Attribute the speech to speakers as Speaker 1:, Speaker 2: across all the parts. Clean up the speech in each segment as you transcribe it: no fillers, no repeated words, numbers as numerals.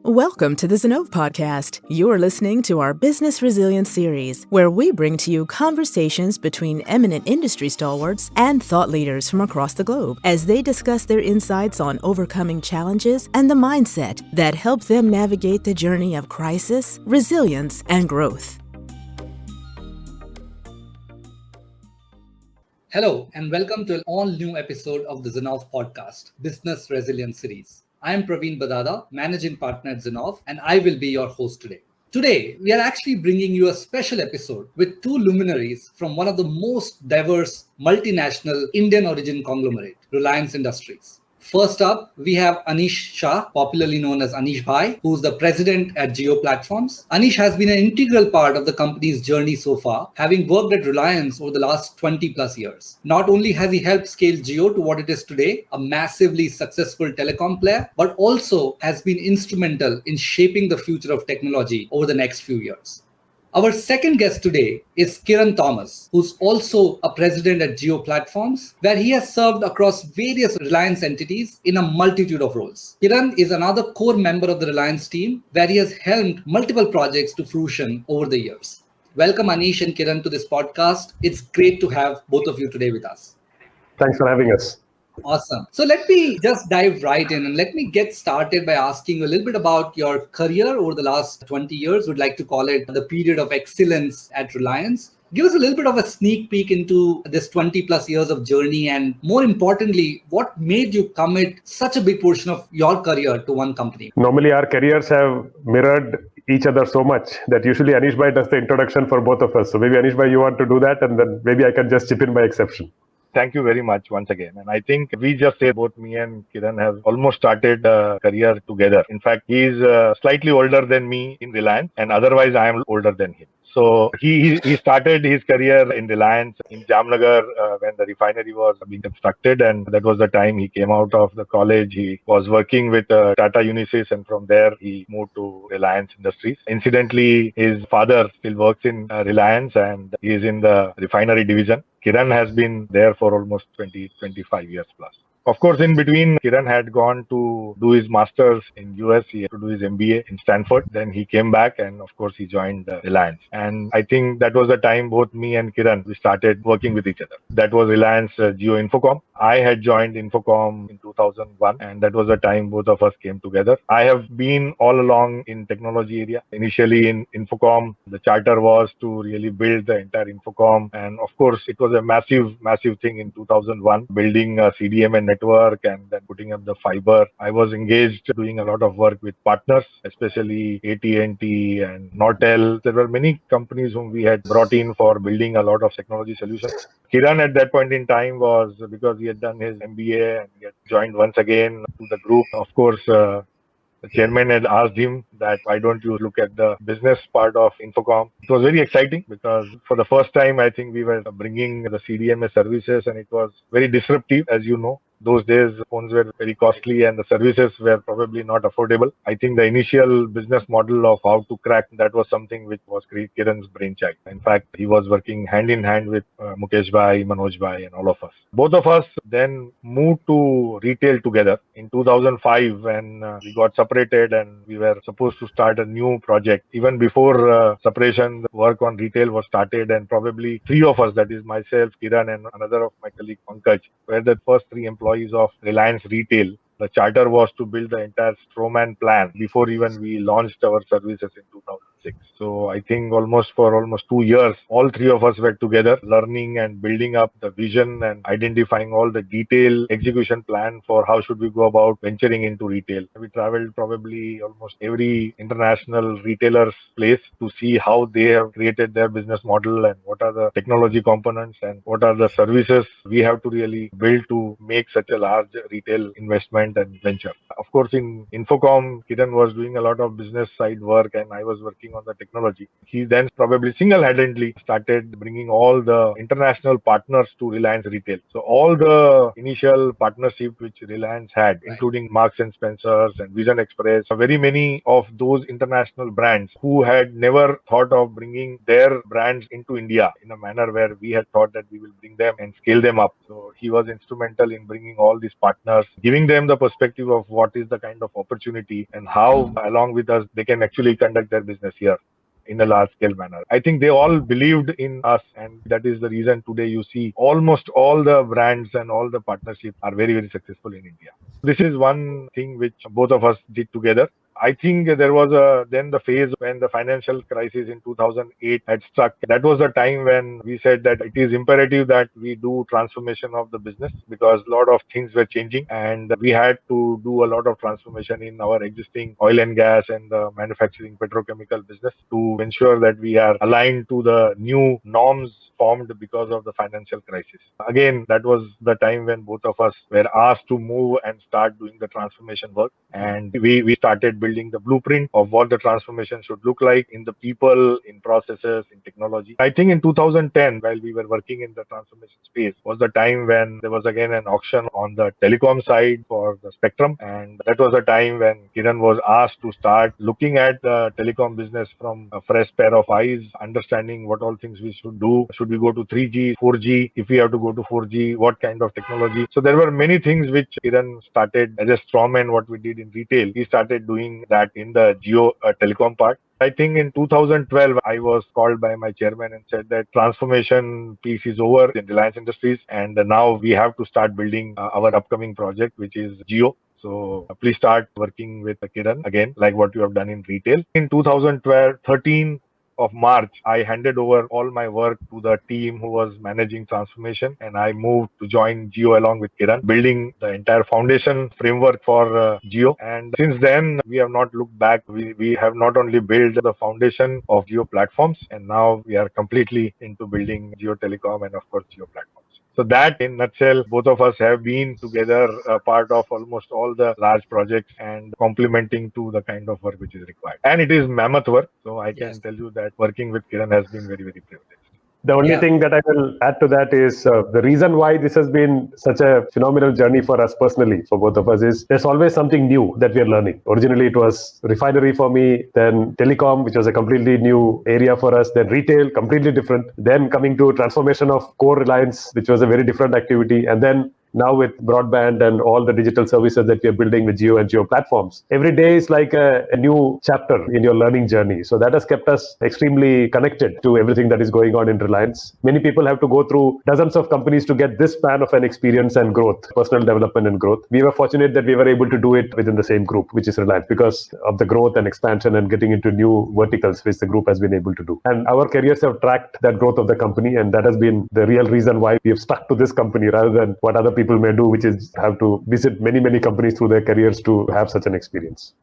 Speaker 1: Welcome to the Zinnov Podcast. You're listening to our Business Resilience series, where we bring to you conversations between eminent industry stalwarts and thought leaders from across the globe as they discuss their insights on overcoming challenges and the mindset that help them navigate the journey of crisis, resilience, and growth.
Speaker 2: Hello, and welcome to an all-new episode of the Zinnov Podcast, Business Resilience series. I am Praveen Bhadada, Managing Partner at Zinnov, and I will be your host today. Today, we are actually bringing you a special episode with two luminaries from one of the most diverse multinational Indian origin conglomerate, Reliance Industries. First up, we have Anish Shah, popularly known as Anish Bhai, who's the president at Jio Platforms. Anish has been an integral part of the company's journey so far, having worked at Reliance over the last 20 plus years. Not only has he helped scale Jio to what it is today, a massively successful telecom player, but also has been instrumental in shaping the future of technology over the next few years. Our second guest today is Kiran Thomas, who's also a president at Jio Platforms, where he has served across various Reliance entities in a multitude of roles. Kiran is another core member of the Reliance team, where he has helmed multiple projects to fruition over the years. Welcome Anish and Kiran to this podcast. It's great to have both of you today with us.
Speaker 3: Thanks for having us.
Speaker 2: Awesome. So let me just dive right in and let me get started by asking you a little bit about your career over the last 20 years. We'd like to call it the period of excellence at Reliance. Give us a little bit of a sneak peek into this 20 plus years of journey, and more importantly, what made you commit such a big portion of your career to one company?
Speaker 3: Normally, our careers have mirrored each other so much that usually Anish Bhai does the introduction for both of us. So maybe Anish Bhai, you want to do that, and then maybe I can just chip in by exception.
Speaker 4: Thank you very much once again. And I think we just say both me and Kiran have almost started a career together. In fact, he is slightly older than me in Reliance, and otherwise I am older than him. So he started his career in Reliance in Jamnagar when the refinery was being constructed, and that was the time he came out of the college. He was working with Tata Unisys, and from there he moved to Reliance Industries. Incidentally, his father still works in Reliance, and he is in the refinery division. Kiran has been there for almost 25 years plus. Of course, in between, Kiran had gone to do his master's in US. He had to do his MBA in Stanford. Then he came back and, of course, he joined Reliance. And I think that was the time both me and Kiran, we started working with each other. That was Reliance Jio Infocom. I had joined Infocom in 2001, and that was the time both of us came together. I have been all along in technology area. Initially in Infocom, the charter was to really build the entire Infocom. And of course, it was a massive thing in 2001, building a CDM and network and then putting up the fiber. I was engaged doing a lot of work with partners, especially AT&T and Nortel. There were many companies whom we had brought in for building a lot of technology solutions. Kiran at that point in time was, because he had done his MBA and he had joined once again to the group. Of course, the chairman had asked him that why don't you look at the business part of Infocom. It was very exciting because for the first time, I think we were bringing the CDMA services, and it was very disruptive, as you know. Those days, phones were very costly and the services were probably not affordable. I think the initial business model of how to crack that was something which was Kiran's brainchild. In fact, he was working hand in hand with Mukesh Bhai, Manoj Bhai, and all of us. Both of us then moved to retail together in 2005 when we got separated and we were supposed to start a new project. Even before separation, the work on retail was started, and probably three of us, that is myself, Kiran, and another of my colleague Pankaj, were the first three employees of Reliance Retail. The charter was to build the entire Strawman plan before even we launched our services in 2006. So I think for almost 2 years, all three of us were together learning and building up the vision and identifying all the detailed execution plan for how should we go about venturing into retail. We traveled probably almost every international retailer's place to see how they have created their business model and what are the technology components and what are the services we have to really build to make such a large retail investment and venture. Of course, in Infocom, Kiran was doing a lot of business side work and I was working on the technology. He then probably single-handedly started bringing all the international partners to Reliance Retail. So all the initial partnership which Reliance had, including Marks and Spencers and Vision Express, very many of those international brands who had never thought of bringing their brands into India in a manner where we had thought that we will bring them and scale them up. So he was instrumental in bringing all these partners, giving them the perspective of what is the kind of opportunity and how along with us they can actually conduct their business here in a large scale manner. I think they all believed in us, and that is the reason today you see almost all the brands and all the partnerships are very, very successful in India. This is one thing which both of us did together. I think there was then the phase when the financial crisis in 2008 had struck. That was the time when we said that it is imperative that we do transformation of the business because a lot of things were changing and we had to do a lot of transformation in our existing oil and gas and the manufacturing petrochemical business to ensure that we are aligned to the new norms formed because of the financial crisis. Again, that was the time when both of us were asked to move and start doing the transformation work, and we started building the blueprint of what the transformation should look like in the people, in processes, in technology. I think in 2010, while we were working in the transformation space, was the time when there was again an auction on the telecom side for the spectrum, and that was the time when Kiran was asked to start looking at the telecom business from a fresh pair of eyes, understanding what all things we should do. Should we go to 3G, 4G? If we have to go to 4G, what kind of technology? So there were many things which Kiran started as a strawman, what we did in retail. He started doing that in the Jio telecom part. I think in 2012, I was called by my chairman and said that transformation piece is over in Reliance Industries and now we have to start building our upcoming project, which is Jio. So please start working with Kiran again, like what you have done in retail. In 2013 of March, I handed over all my work to the team who was managing transformation and I moved to join Jio along with Kiran, building the entire foundation framework for Jio. And since then, we have not looked back. We have not only built the foundation of Jio Platforms, and now we are completely into building Jio Telecom and of course Jio Platforms. So that in nutshell, both of us have been together a part of almost all the large projects and complementing to the kind of work which is required. And it is mammoth work. So I can tell you that working with Kiran has been very, very privileged.
Speaker 3: The only thing that I will add to that is the reason why this has been such a phenomenal journey for us personally, for both of us, is there's always something new that we are learning. Originally, it was refinery for me, then telecom, which was a completely new area for us, then retail, completely different, then coming to transformation of core Reliance, which was a very different activity, and then now with broadband and all the digital services that we are building with Jio and Jio Platforms. Every day is like a new chapter in your learning journey. So that has kept us extremely connected to everything that is going on in Reliance. Many people have to go through dozens of companies to get this span of an experience and growth, personal development and growth. We were fortunate that we were able to do it within the same group, which is Reliance, because of the growth and expansion and getting into new verticals, which the group has been able to do. And our careers have tracked that growth of the company, and that has been the real reason why we have stuck to this company rather than what other people may do, which is have to visit many companies through their careers to have such an experience.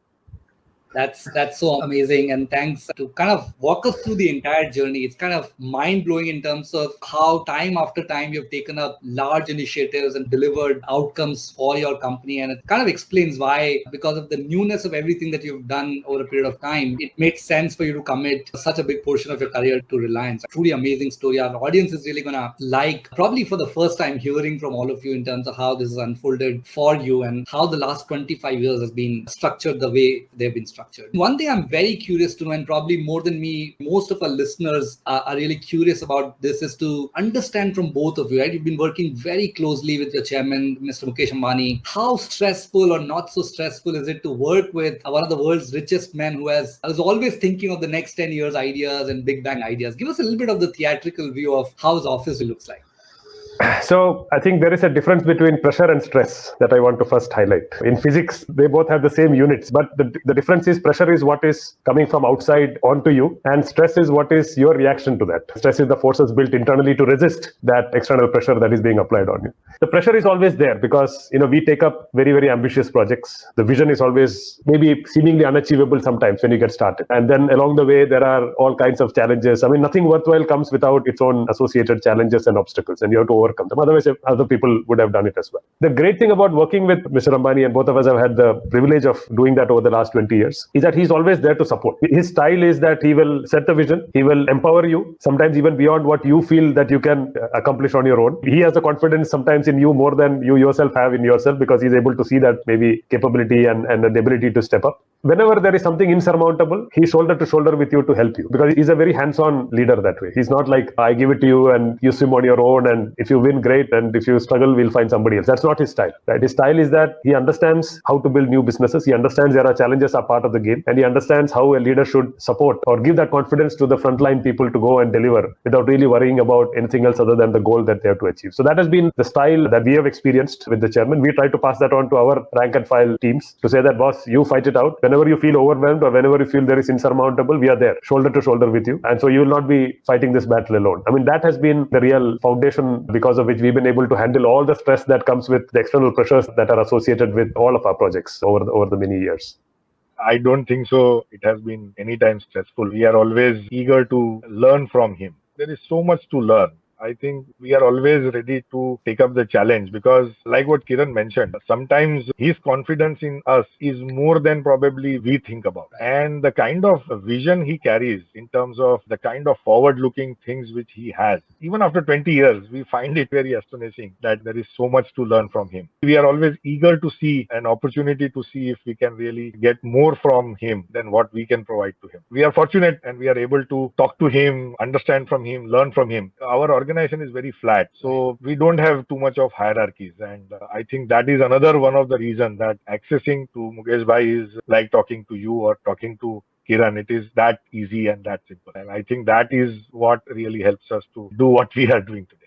Speaker 2: That's so amazing, and thanks to kind of walk us through the entire journey. It's kind of mind-blowing in terms of how time after time you've taken up large initiatives and delivered outcomes for your company, and it kind of explains why, because of the newness of everything that you've done over a period of time, it made sense for you to commit such a big portion of your career to Reliance. A truly amazing story. Our audience is really gonna like, probably for the first time, hearing from all of you in terms of how this has unfolded for you and how the last 25 years has been structured the way they've been structured. One thing I'm very curious to know, and probably more than me, most of our listeners are really curious about this, is to understand from both of you, right? You've been working very closely with your chairman, Mr. Mukesh Ambani. How stressful or not so stressful is it to work with one of the world's richest men who is always thinking of the next 10 years ideas and big bang ideas? Give us a little bit of the theatrical view of how his office looks like.
Speaker 3: So I think there is a difference between pressure and stress that I want to first highlight. In physics, they both have the same units, but the difference is pressure is what is coming from outside onto you, and stress is what is your reaction to that. Stress is the forces built internally to resist that external pressure that is being applied on you. The pressure is always there because we take up very ambitious projects. The vision is always maybe seemingly unachievable sometimes when you get started. And then along the way, there are all kinds of challenges. I mean, nothing worthwhile comes without its own associated challenges and obstacles, and you have to overcome overcome them. Otherwise, other people would have done it as well. The great thing about working with Mr. Ambani, and both of us have had the privilege of doing that over the last 20 years, is that he's always there to support. His style is that he will set the vision, he will empower you, sometimes even beyond what you feel that you can accomplish on your own. He has the confidence sometimes in you more than you yourself have in yourself, because he's able to see that maybe capability and the ability to step up. Whenever there is something insurmountable, he's shoulder to shoulder with you to help you, because he's a very hands-on leader that way. He's not like, I give it to you and you swim on your own, and if you win, great, and if you struggle, we'll find somebody else. That's not his style, right? His style is that he understands how to build new businesses. He understands there are challenges are part of the game, and he understands how a leader should support or give that confidence to the frontline people to go and deliver without really worrying about anything else other than the goal that they have to achieve. So that has been the style that we have experienced with the chairman. We try to pass that on to our rank and file teams to say that, boss, you fight it out. Whenever you feel overwhelmed or whenever you feel there is insurmountable, we are there, shoulder to shoulder with you. And so you will not be fighting this battle alone. I mean, that has been the real foundation because of which we've been able to handle all the stress that comes with the external pressures that are associated with all of our projects over the many years.
Speaker 4: I don't think so. It has been any time stressful. We are always eager to learn from him. There is so much to learn. I think we are always ready to take up the challenge, because like what Kiran mentioned, sometimes his confidence in us is more than probably we think about. And the kind of vision he carries in terms of the kind of forward-looking things which he has, even after 20 years, we find it very astonishing that there is so much to learn from him. We are always eager to see an opportunity to see if we can really get more from him than what we can provide to him. We are fortunate and we are able to talk to him, understand from him, learn from him. Our organization is very flat, so we don't have too much of hierarchies, and I think that is another one of the reasons that accessing to Mukesh Bhai is like talking to you or talking to Kiran. It is that easy and that simple, and I think that is what really helps us to do what we are doing today.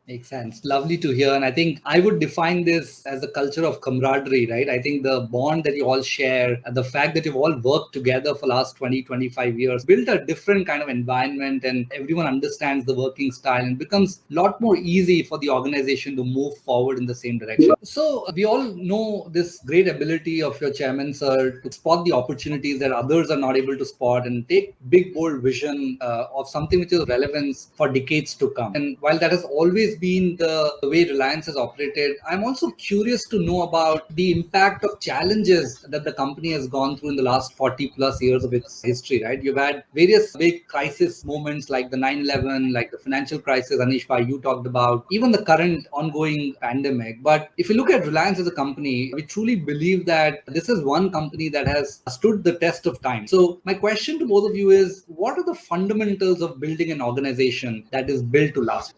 Speaker 2: Makes sense. Lovely to hear. And I think I would define this as a culture of camaraderie, right? I think the bond that you all share and the fact that you've all worked together for the last 20, 25 years, built a different kind of environment, and everyone understands the working style, and becomes a lot more easy for the organization to move forward in the same direction. So we all know this great ability of your chairman, sir, to spot the opportunities that others are not able to spot and take big, bold vision of something which is relevance for decades to come. And while that has always been the way Reliance has operated, I'm also curious to know about the impact of challenges that the company has gone through in the last 40 plus years of its history, right? You've had various big crisis moments like the 9/11, like the financial crisis, Anish Shah, you talked about, even the current ongoing pandemic. But if you look at Reliance as a company, we truly believe that this is one company that has stood the test of time. So my question to both of you is, what are the fundamentals of building an organization that is built to last?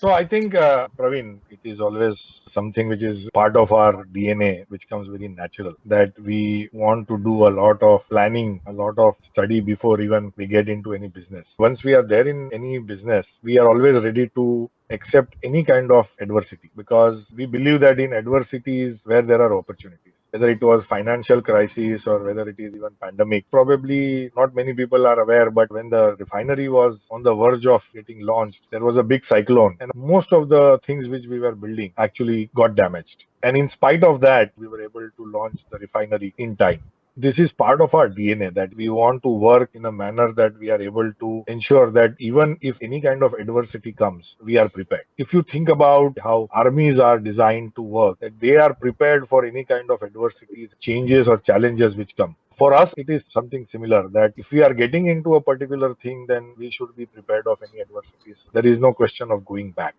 Speaker 4: So I think, Praveen, it is always something which is part of our DNA, which comes very natural, that we want to do a lot of planning, a lot of study before even we get into any business. Once we are there in any business, we are always ready to accept any kind of adversity, because we believe that in adversity is where there are opportunities. Whether it was financial crisis or whether it is even pandemic, probably not many people are aware, but when the refinery was on the verge of getting launched, there was a big cyclone, and most of the things which we were building actually got damaged. And in spite of that, we were able to launch the refinery in time. This is part of our DNA, that we want to work in a manner that we are able to ensure that even if any kind of adversity comes, we are prepared. If you think about how armies are designed to work, that they are prepared for any kind of adversities, changes or challenges which come. For us, it is something similar, that if we are getting into a particular thing, then we should be prepared of any adversities. There is no question of going back.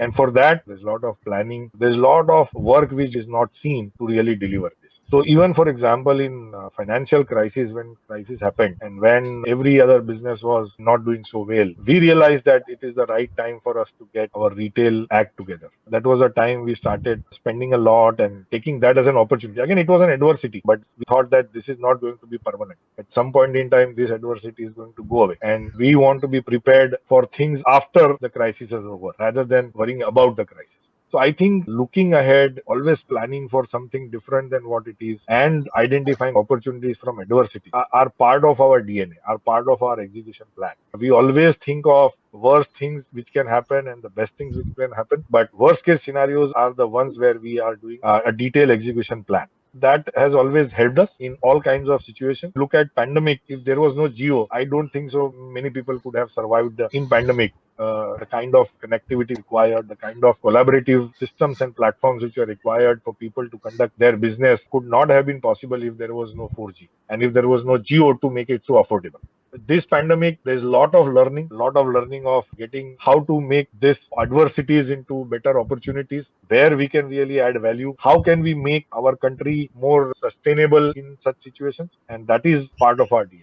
Speaker 4: And for that, there's a lot of planning. There's a lot of work which is not seen to really deliver this. So even, for example, in financial crisis, when crisis happened and when every other business was not doing so well, we realized that it is the right time for us to get our retail act together. That was a time we started spending a lot and taking that as an opportunity. Again, it was an adversity, but we thought that this is not going to be permanent. At some point in time, this adversity is going to go away. And we want to be prepared for things after the crisis is over, rather than worrying about the crisis. So I think looking ahead, always planning for something different than what it is, and identifying opportunities from adversity are part of our DNA, are part of our execution plan. We always think of worst things which can happen and the best things which can happen, but worst case scenarios are the ones where we are doing a detailed execution plan. That has always helped us in all kinds of situations. Look at pandemic. If there was no Jio, I don't think so many people could have survived in pandemic. the kind of connectivity required, the kind of collaborative systems and platforms which are required for people to conduct their business could not have been possible if there was no 4G and if there was no Jio to make it so affordable. This pandemic, there's a lot of learning of getting how to make this adversities into better opportunities where we can really add value. How can we make our country more sustainable in such situations? And that is part of our deal.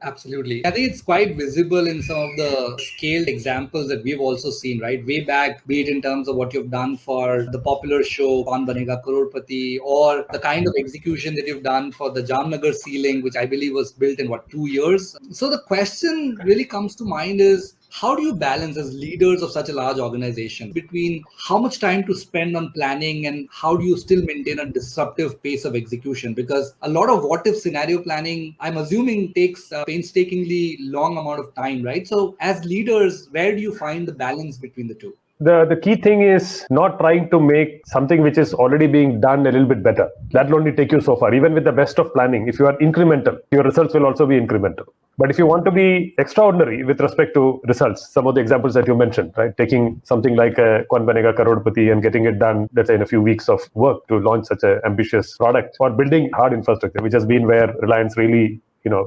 Speaker 2: Absolutely. I think it's quite visible in some of the scaled examples that we've also seen, right? Way back, be it in terms of what you've done for the popular show Kaun Banega Crorepati, or the kind of execution that you've done for the Jamnagar ceiling, which I believe was built in 2 years. So the question really comes to mind is, how do you balance as leaders of such a large organization between how much time to spend on planning and how do you still maintain a disruptive pace of execution? Because a lot of what if scenario planning, I'm assuming, takes a painstakingly long amount of time, right? So as leaders, where do you find the balance between the two?
Speaker 3: The key thing is not trying to make something which is already being done a little bit better. That will only take you so far. Even with the best of planning, if you are incremental, your results will also be incremental. But if you want to be extraordinary with respect to results, some of the examples that you mentioned, right? Taking something like a Kaun Banega Crorepati and getting it done, let's say, in a few weeks of work to launch such an ambitious product, or building hard infrastructure, which has been where Reliance really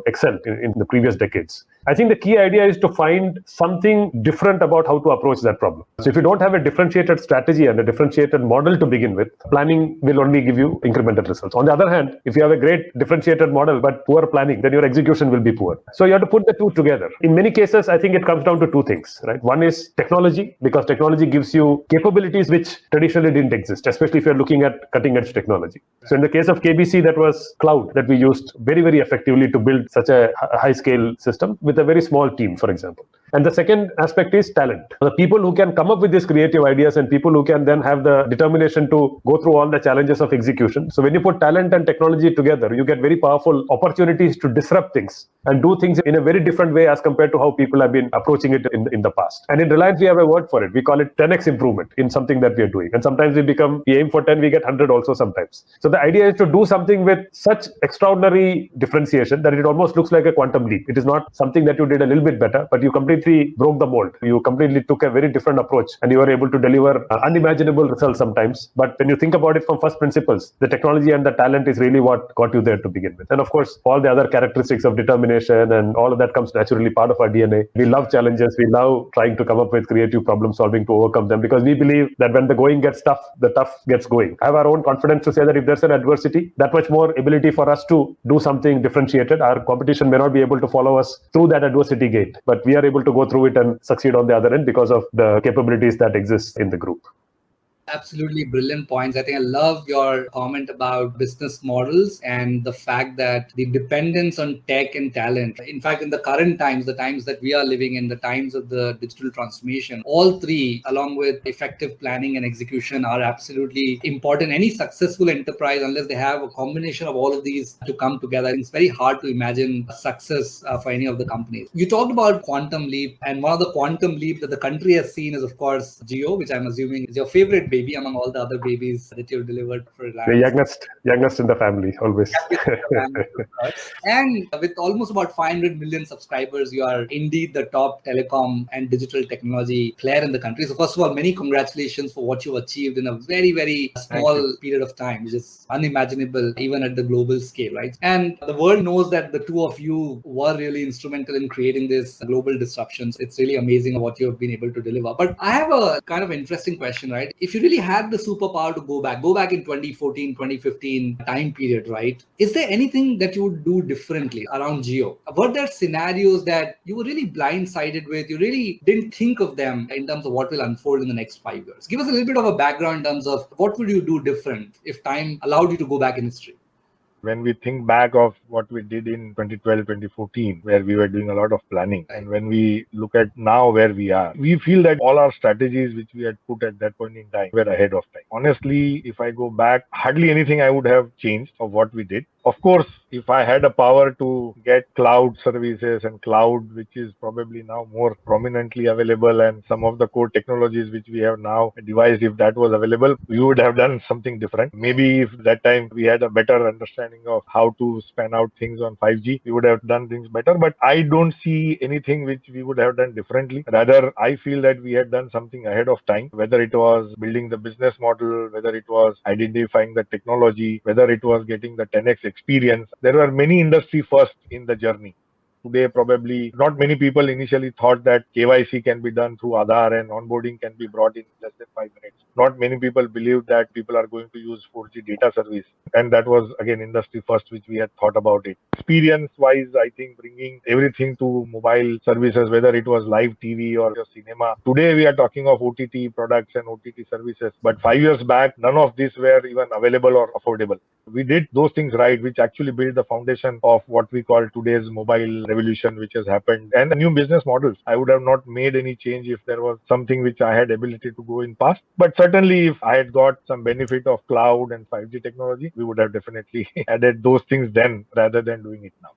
Speaker 3: excelled in the previous decades. I think the key idea is to find something different about how to approach that problem. So if you don't have a differentiated strategy and a differentiated model to begin with, planning will only give you incremental results. On the other hand, if you have a great differentiated model but poor planning, then your execution will be poor. So you have to put the two together. In many cases, I think it comes down to two things, right? One is technology, because technology gives you capabilities which traditionally didn't exist, especially if you're looking at cutting edge technology. So in the case of KBC, that was cloud that we used very, very effectively to build such a high scale system with a very small team, for example. And the second aspect is talent. The people who can come up with these creative ideas and people who can then have the determination to go through all the challenges of execution. So when you put talent and technology together, you get very powerful opportunities to disrupt things and do things in a very different way as compared to how people have been approaching it in the past. And in Reliance, we have a word for it. We call it 10x improvement in something that we are doing. And sometimes we aim for 10, we get 100 also sometimes. So the idea is to do something with such extraordinary differentiation that it almost looks like a quantum leap. It is not something that you did a little bit better, but you completely broke the mold. You completely took a very different approach and you were able to deliver unimaginable results sometimes. But when you think about it from first principles, the technology and the talent is really what got you there to begin with. And of course, all the other characteristics of determination and all of that comes naturally part of our DNA. We love challenges. We love trying to come up with creative problem solving to overcome them, because we believe that when the going gets tough, the tough gets going. I have our own confidence to say that if there's an adversity, that much more ability for us to do something differentiated. Our competition may not be able to follow us through that adversity gate, but we are able to go through it and succeed on the other end because of the capabilities that exist in the group.
Speaker 2: Absolutely brilliant points. I think I love your comment about business models and the fact that the dependence on tech and talent. In fact, in the current times, the times that we are living in, the times of the digital transformation, all three, along with effective planning and execution, are absolutely important. Any successful enterprise, unless they have a combination of all of these to come together, it's very hard to imagine success for any of the companies. You talked about quantum leap, and one of the quantum leap that the country has seen is, of course, Jio, which I'm assuming is your favorite baby among all the other babies that you've delivered for Reliance.
Speaker 3: The youngest in the family, always.
Speaker 2: And with almost about 500 million subscribers, you are indeed the top telecom and digital technology player in the country. So first of all, many congratulations for what you've achieved in a very, very small period of time, which is unimaginable even at the global scale, right? And the world knows that the two of you were really instrumental in creating this global disruptions. It's really amazing what you have been able to deliver. But I have a kind of interesting question, right? If you really had the superpower to go back in 2014, 2015 time period, right? Is there anything that you would do differently around Jio? Were there scenarios that you were really blindsided with? You really didn't think of them in terms of what will unfold in the next 5 years? Give us a little bit of a background in terms of what would you do different if time allowed you to go back in history?
Speaker 4: When we think back of what we did in 2012, 2014, where we were doing a lot of planning, and when we look at now where we are, we feel that all our strategies which we had put at that point in time were ahead of time. Honestly, if I go back, hardly anything I would have changed of what we did. Of course, if I had a power to get cloud services and cloud, which is probably now more prominently available, and some of the core technologies which we have now devised, if that was available, we would have done something different. Maybe if that time we had a better understanding of how to span out things on 5G, we would have done things better. But I don't see anything which we would have done differently. Rather, I feel that we had done something ahead of time, whether it was building the business model, whether it was identifying the technology, whether it was getting the 10x experience. There were many industry firsts in the journey. Today, probably not many people initially thought that KYC can be done through Aadhaar and onboarding can be brought in less than 5 minutes. Not many people believed that people are going to use 4G data service. And that was, again, industry first, which we had thought about it. Experience-wise, I think bringing everything to mobile services, whether it was live TV or just cinema. Today, we are talking of OTT products and OTT services. But 5 years back, none of these were even available or affordable. We did those things right, which actually built the foundation of what we call today's mobile revolution, which has happened, and the new business models. I would have not made any change if there was something which I had ability to go in past. But certainly, if I had got some benefit of cloud and 5G technology, we would have definitely added those things then rather than doing it now.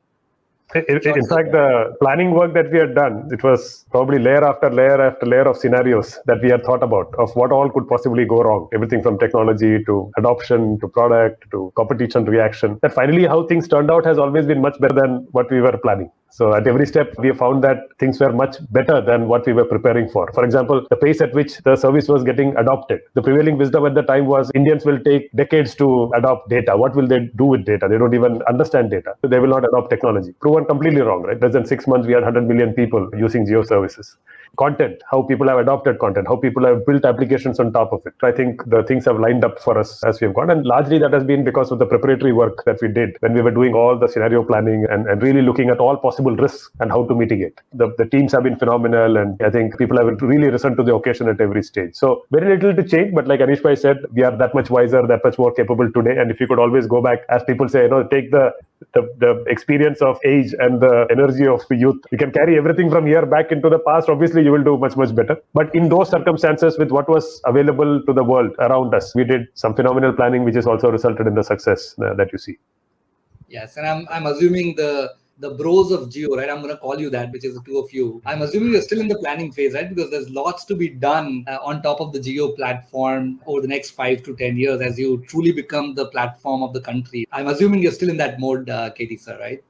Speaker 3: In fact, the planning work that we had done, it was probably layer after layer of scenarios that we had thought about of what all could possibly go wrong. Everything from technology to adoption to product to competition reaction. That finally how things turned out has always been much better than what we were planning. So at every step, we found that things were much better than what we were preparing for. For example, the pace at which the service was getting adopted. The prevailing wisdom at the time was Indians will take decades to adopt data. What will they do with data? They don't even understand data. So they will not adopt technology. Proven completely wrong, right? Less than 6 months, we had 100 million people using Jio services. Content, how people have adopted content, how people have built applications on top of it. I think the things have lined up for us as we have gone. And largely that has been because of the preparatory work that we did when we were doing all the scenario planning and really looking at all possible risks and how to mitigate. The teams have been phenomenal, and I think people have really risen to the occasion at every stage. So very little to change, but like Anish Bhai said, we are that much wiser, that much more capable today. And if you could always go back, as people say, take the experience of age and the energy of youth, you can carry everything from here back into the past. Obviously, you will do much, much better. But in those circumstances, with what was available to the world around us, we did some phenomenal planning, which has also resulted in the success that you see.
Speaker 2: Yes, and I'm assuming the bros of Jio, right? I'm going to call you that, which is the two of you. I'm assuming you're still in the planning phase, right? Because there's lots to be done on top of the Jio platform over the next 5 to 10 years as you truly become the platform of the country. I'm assuming you're still in that mode, Katie sir, right?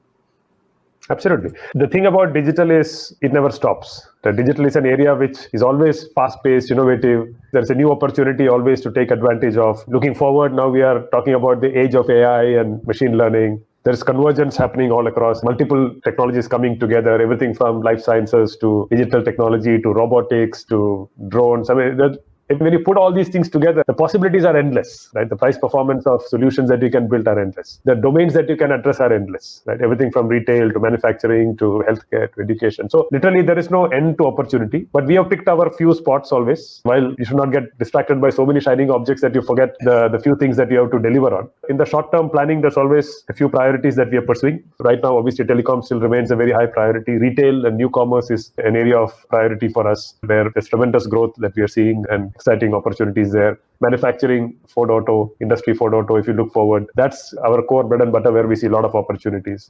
Speaker 3: Absolutely. The thing about digital is it never stops. The digital is an area which is always fast-paced, innovative. There's a new opportunity always to take advantage of. Looking forward, now we are talking about the age of AI and machine learning. There's convergence happening all across, multiple technologies coming together, everything from life sciences to digital technology to robotics to drones. I mean, when you put all these things together, the possibilities are endless, right? The price performance of solutions that you can build are endless. The domains that you can address are endless, right? Everything from retail to manufacturing to healthcare to education. So literally there is no end to opportunity, but we have picked our few spots always. While you should not get distracted by so many shining objects that you forget the few things that you have to deliver on. In the short-term planning, there's always a few priorities that we are pursuing. Right now, obviously, telecom still remains a very high priority. Retail and new commerce is an area of priority for us where there's tremendous growth that we are seeing and exciting opportunities there. Manufacturing 4.0, Industry 4.0, if you look forward, that's our core bread and butter where we see a lot of opportunities.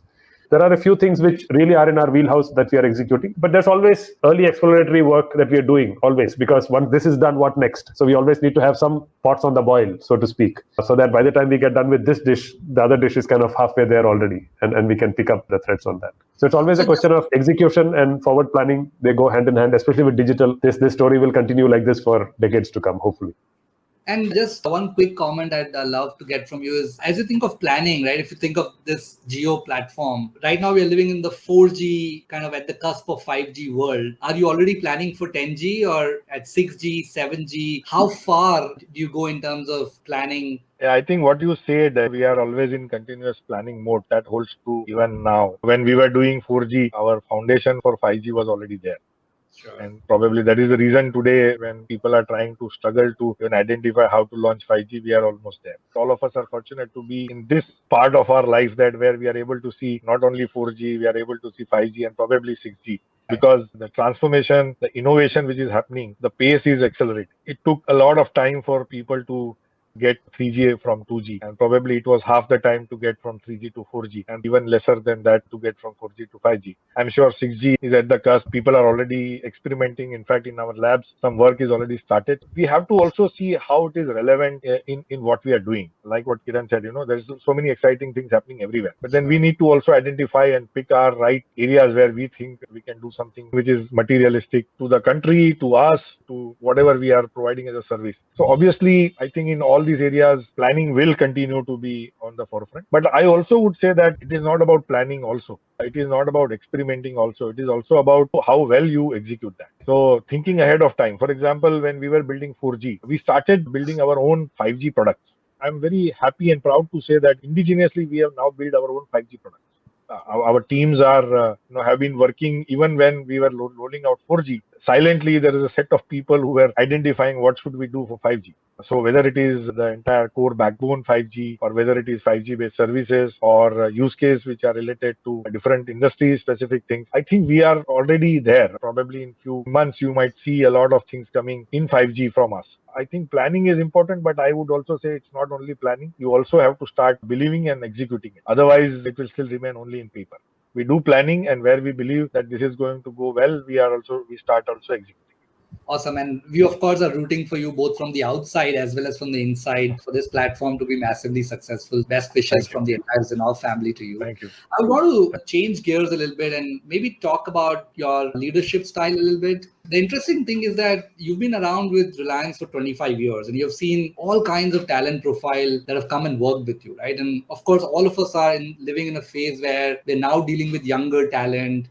Speaker 3: There are a few things which really are in our wheelhouse that we are executing, but there's always early exploratory work that we are doing, always, because once this is done, what next? So we always need to have some pots on the boil, so to speak, so that by the time we get done with this dish, the other dish is kind of halfway there already, and we can pick up the threads on that. So it's always a question of execution and forward planning. They go hand in hand, especially with digital. This story will continue like this for decades to come, hopefully.
Speaker 2: And just one quick comment I'd love to get from you is, as you think of planning, right, if you think of this Jio platform, right now we're living in the 4G, kind of at the cusp of 5G world. Are you already planning for 10G or at 6G, 7G? How far do you go in terms of planning?
Speaker 4: Yeah, I think what you said, we are always in continuous planning mode. That holds true even now. When we were doing 4G, our foundation for 5G was already there. Sure. And probably that is the reason today when people are trying to struggle to even identify how to launch 5G, we are almost there. All of us are fortunate to be in this part of our life that where we are able to see not only 4G, we are able to see 5G and probably 6G. Because the transformation, the innovation which is happening, the pace is accelerating. It took a lot of time for people to get 3G from 2G, and probably it was half the time to get from 3G to 4G, and even lesser than that to get from 4G to 5G. I'm sure 6G is at the cusp. People are already experimenting. In fact, in our labs, some work is already started. We have to also see how it is relevant in what we are doing. Like what Kiran said, there's so many exciting things happening everywhere. But then we need to also identify and pick our right areas where we think we can do something which is materialistic to the country, to us, to whatever we are providing as a service. So obviously, I think in all these areas, planning will continue to be on the forefront. But I also would say that it is not about planning also. It is not about experimenting also. It is also about how well you execute that. So thinking ahead of time. For example, when we were building 4G, we started building our own 5G products. I'm very happy and proud to say that indigenously we have now built our own 5G products. Our teams are, have been working even when we were rolling out 4G. Silently, there is a set of people who were identifying what should we do for 5G. So whether it is the entire core backbone 5G, or whether it is 5G based services or use case which are related to different industry specific things, I think we are already there. Probably in few months, you might see a lot of things coming in 5G from us. I think planning is important, but I would also say it's not only planning. You also have to start believing and executing it. Otherwise, it will still remain only in paper. We do planning, and where we believe that this is going to go well, we start also executing.
Speaker 2: Awesome. And we, of course, are rooting for you both from the outside as well as from the inside for this platform to be massively successful. Best wishes from the entire Zinnov family to you.
Speaker 4: Thank you.
Speaker 2: I want to change gears a little bit and maybe talk about your leadership style a little bit. The interesting thing is that you've been around with Reliance for 25 years and you've seen all kinds of talent profile that have come and worked with you, right? And of course, all of us are living in a phase where we're now dealing with younger talent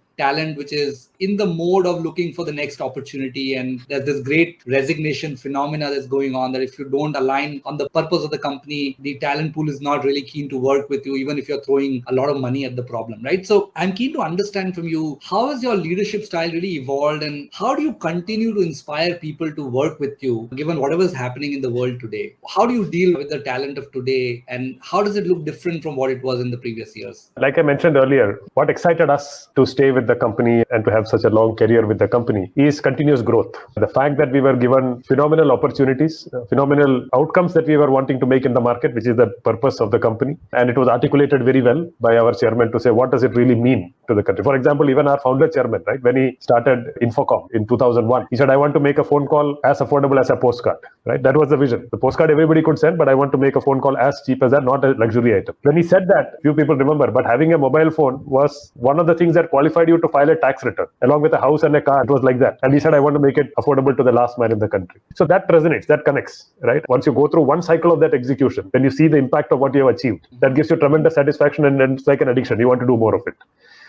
Speaker 2: which is in the mode of looking for the next opportunity. And there's this great resignation phenomena that's going on, that if you don't align on the purpose of the company, the talent pool is not really keen to work with you, even if you're throwing a lot of money at the problem, right? So I'm keen to understand from you, how has your leadership style really evolved and how do you continue to inspire people to work with you, given whatever is happening in the world today? How do you deal with the talent of today and how does it look different from what it was in the previous years?
Speaker 3: Like I mentioned earlier, what excited us to stay with the company and to have such a long career with the company is continuous growth. The fact that we were given phenomenal opportunities, phenomenal outcomes that we were wanting to make in the market, which is the purpose of the company. And it was articulated very well by our chairman to say, what does it really mean to the country? For example, even our founder chairman, right, when he started Infocom in 2001, he said, I want to make a phone call as affordable as a postcard, right? That was the vision. The postcard everybody could send, but I want to make a phone call as cheap as that, not a luxury item. When he said that, few people remember, but having a mobile phone was one of the things that qualified you to file a tax return along with a house and a car. It was like that. And he said, I want to make it affordable to the last man in the country. So that resonates, that connects, right? Once you go through one cycle of that execution, then you see the impact of what you have achieved. That gives you tremendous satisfaction and it's like an addiction. You want to do more of it.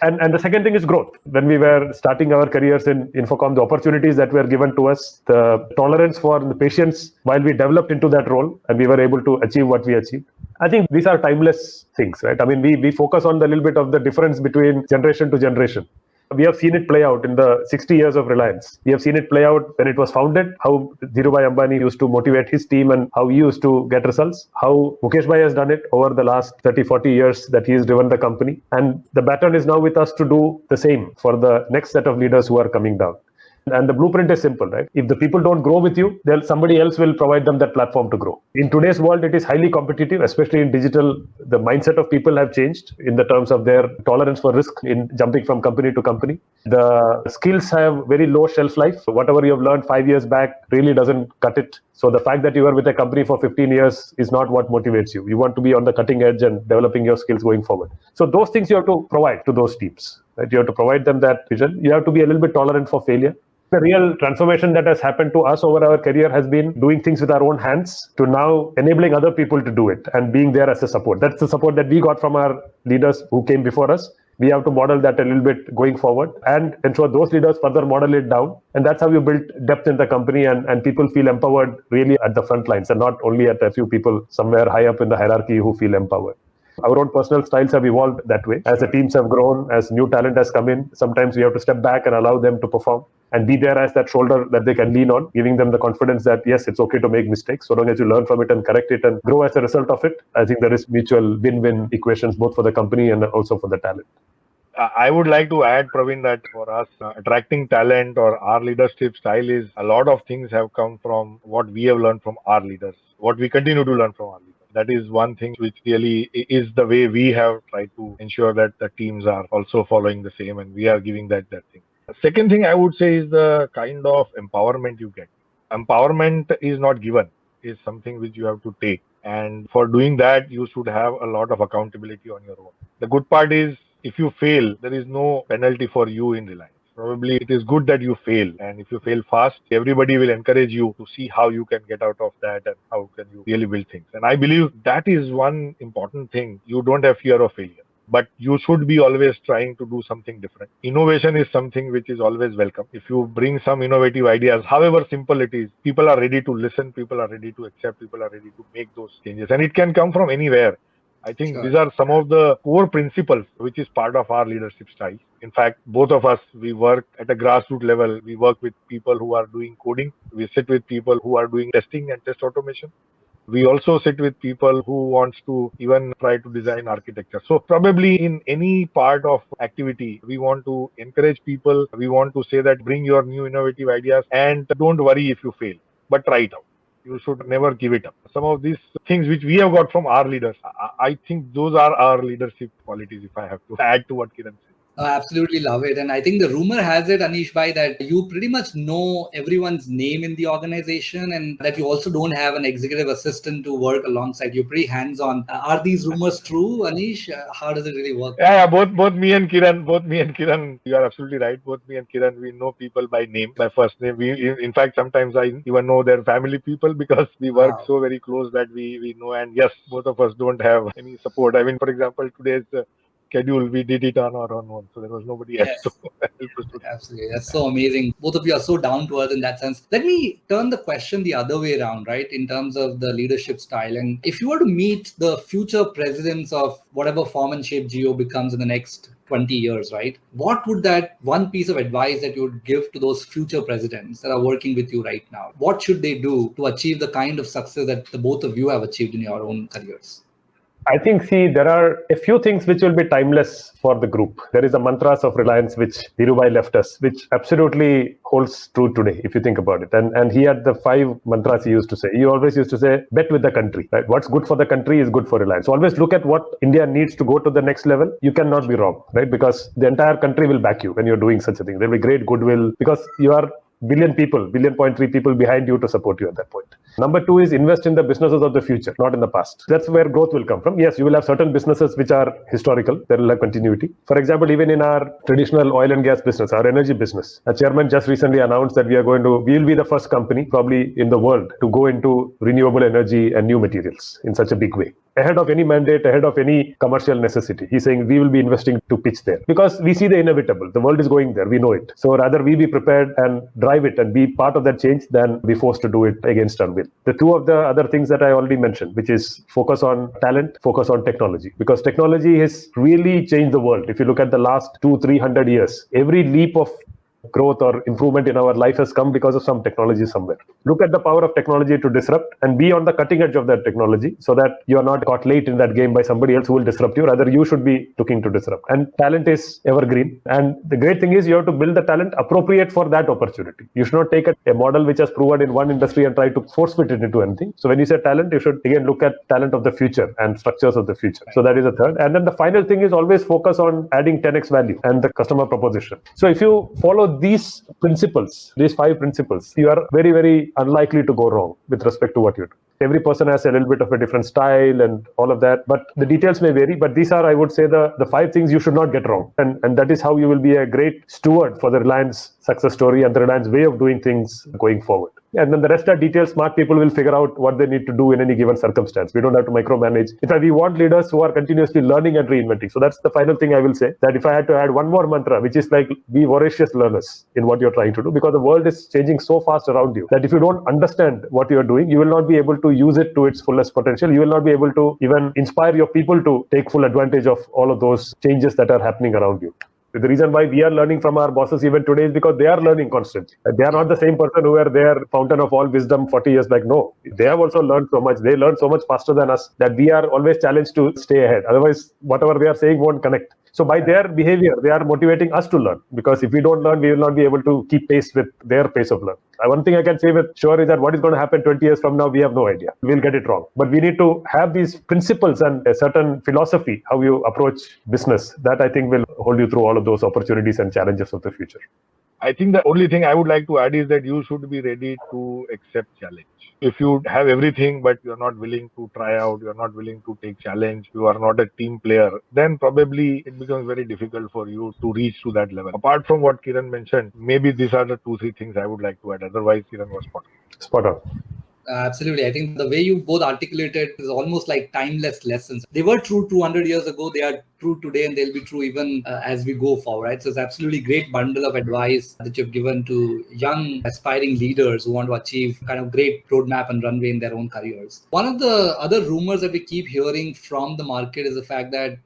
Speaker 3: And the second thing is growth. When we were starting our careers in Infocom, the opportunities that were given to us, the tolerance for the patience while we developed into that role and we were able to achieve what we achieved. I think these are timeless things, right? I mean, we focus on the little bit of the difference between generation to generation. We have seen it play out in the 60 years of Reliance. We have seen it play out when it was founded, how Zinnov Ambani used to motivate his team and how he used to get results, how Mukesh has done it over the last 30, 40 years that he has driven the company. And the baton is now with us to do the same for the next set of leaders who are coming down. And the blueprint is simple, right? If the people don't grow with you, then somebody else will provide them that platform to grow. In today's world, it is highly competitive, especially in digital. The mindset of people have changed in the terms of their tolerance for risk in jumping from company to company. The skills have very low shelf life. So whatever you have learned 5 years back really doesn't cut it. So the fact that you are with a company for 15 years is not what motivates you. You want to be on the cutting edge and developing your skills going forward. So those things you have to provide to those teams, right? You have to provide them that vision. You have to be a little bit tolerant for failure. The real transformation that has happened to us over our career has been doing things with our own hands to now enabling other people to do it and being there as a support. That's the support that we got from our leaders who came before us. We have to model that a little bit going forward and ensure those leaders further model it down. And that's how you build depth in the company and people feel empowered really at the front lines and not only at a few people somewhere high up in the hierarchy who feel empowered. Our own personal styles have evolved that way. As the teams have grown, as new talent has come in, sometimes we have to step back and allow them to perform and be there as that shoulder that they can lean on, giving them the confidence that, yes, it's okay to make mistakes. So long as you learn from it and correct it and grow as a result of it, I think there is mutual win-win equations both for the company and also for the talent.
Speaker 4: I would like to add, Praveen, that for us, attracting talent or our leadership style is a lot of things have come from what we have learned from our leaders, what we continue to learn from our leaders. That is one thing which really is the way we have tried to ensure that the teams are also following the same and we are giving that thing. The second thing I would say is the kind of empowerment you get. Empowerment is not given, is something which you have to take. And for doing that, you should have a lot of accountability on your own. The good part is if you fail, there is no penalty for you in Reliance. Probably it is good that you fail. And if you fail fast, everybody will encourage you to see how you can get out of that and how can you really build things. And I believe that is one important thing. You don't have fear of failure. But you should be always trying to do something different. Innovation is something which is always welcome. If you bring some innovative ideas, however simple it is, people are ready to listen, people are ready to accept, people are ready to make those changes. And it can come from anywhere. I think these are some of the core principles which is part of our leadership style. In fact, both of us, we work at a grassroots level. We work with people who are doing coding. We sit with people who are doing testing and test automation. We also sit with people who wants to even try to design architecture. So probably in any part of activity, we want to encourage people. We want to say that bring your new innovative ideas and don't worry if you fail, but try it out. You should never give it up. Some of these things which we have got from our leaders, I think those are our leadership qualities, if I have to add to what Kiran said.
Speaker 2: I absolutely love it. And I think the rumor has it, Anish Bhai, that you pretty much know everyone's name in the organization and that you also don't have an executive assistant to work alongside. You're pretty hands-on. Are these rumors true, Anish? How does it really work?
Speaker 4: Yeah, both me and Kiran, you are absolutely right. Both me and Kiran, we know people by name, by first name. In fact, sometimes I even know their family people because we work so very close that we know. And yes, both of us don't have any support. I mean, for example, today's schedule, we did it on our own, so there was nobody else to help us to.
Speaker 2: Absolutely. That's so amazing. Both of you are so down to earth in that sense. Let me turn the question the other way around, right? In terms of the leadership style. And if you were to meet the future presidents of whatever form and shape Jio becomes in the next 20 years, right? What would that one piece of advice that you would give to those future presidents that are working with you right now? What should they do to achieve the kind of success that the both of you have achieved in your own careers?
Speaker 3: I think, there are a few things which will be timeless for the group. There is a mantras of Reliance which Dhirubhai left us, which absolutely holds true today, if you think about it. And he had the 5 mantras he used to say. He always used to say, bet with the country. Right? What's good for the country is good for Reliance. So always look at what India needs to go to the next level. You cannot be wrong, right? Because the entire country will back you when you're doing such a thing. There will be great goodwill because you are billion people, 1.3 people behind you to support you at that point. Number 2 is invest in the businesses of the future, not in the past. That's where growth will come from. Yes, you will have certain businesses which are historical. There will have continuity. For example, even in our traditional oil and gas business, our energy business, a chairman just recently announced that we will be the first company probably in the world to go into renewable energy and new materials in such a big way. Ahead of any mandate, ahead of any commercial necessity. He's saying we will be investing to pitch there because we see the inevitable. The world is going there. We know it. So rather we be prepared and drive it and be part of that change than be forced to do it against our will. The 2 of the other things that I already mentioned, which is focus on talent, focus on technology, because technology has really changed the world. If you look at the last 200-300 years, every leap of growth or improvement in our life has come because of some technology somewhere. Look at the power of technology to disrupt and be on the cutting edge of that technology so that you are not caught late in that game by somebody else who will disrupt you. Rather, you should be looking to disrupt. And talent is evergreen. And the great thing is you have to build the talent appropriate for that opportunity. You should not take a model which has proven in one industry and try to force fit it into anything. So when you say talent, you should again look at talent of the future and structures of the future. So that is the third. And then the final thing is always focus on adding 10x value and the customer proposition. So if you follow these principles, these 5 principles, you are very, very unlikely to go wrong with respect to what you do. Every person has a little bit of a different style and all of that, but the details may vary. But these are, I would say, the 5 things you should not get wrong. And that is how you will be a great steward for the Reliance success story and the Reliance way of doing things going forward. And then the rest are details. Smart people will figure out what they need to do in any given circumstance. We don't have to micromanage. In fact, we want leaders who are continuously learning and reinventing. So that's the final thing I will say, that if I had to add one more mantra, which is like be voracious learners in what you're trying to do, because the world is changing so fast around you that if you don't understand what you're doing, you will not be able to use it to its fullest potential. You will not be able to even inspire your people to take full advantage of all of those changes that are happening around you. The reason why we are learning from our bosses even today is because they are learning constantly. They are not the same person who were their fountain of all wisdom 40 years back. No, they have also learned so much. They learn so much faster than us that we are always challenged to stay ahead. Otherwise, whatever they are saying won't connect. So by their behavior, they are motivating us to learn, because if we don't learn, we will not be able to keep pace with their pace of learn. One thing I can say with sure is that what is going to happen 20 years from now, we have no idea. We'll get it wrong. But we need to have these principles and a certain philosophy, how you approach business, that I think will hold you through all of those opportunities and challenges of the future.
Speaker 4: I think the only thing I would like to add is that you should be ready to accept challenge. If you have everything, but you're not willing to try out, you're not willing to take challenge, you are not a team player, then probably it becomes very difficult for you to reach to that level. Apart from what Kiran mentioned, maybe these are the 2-3 things I would like to add. Otherwise, Kiran was
Speaker 3: Spot on.
Speaker 2: Absolutely. I think the way you both articulated is almost like timeless lessons. They were true 200 years ago, they are true today, and they'll be true even as we go forward, right? So it's absolutely great bundle of advice that you've given to young aspiring leaders who want to achieve kind of great roadmap and runway in their own careers. One of the other rumors that we keep hearing from the market is the fact that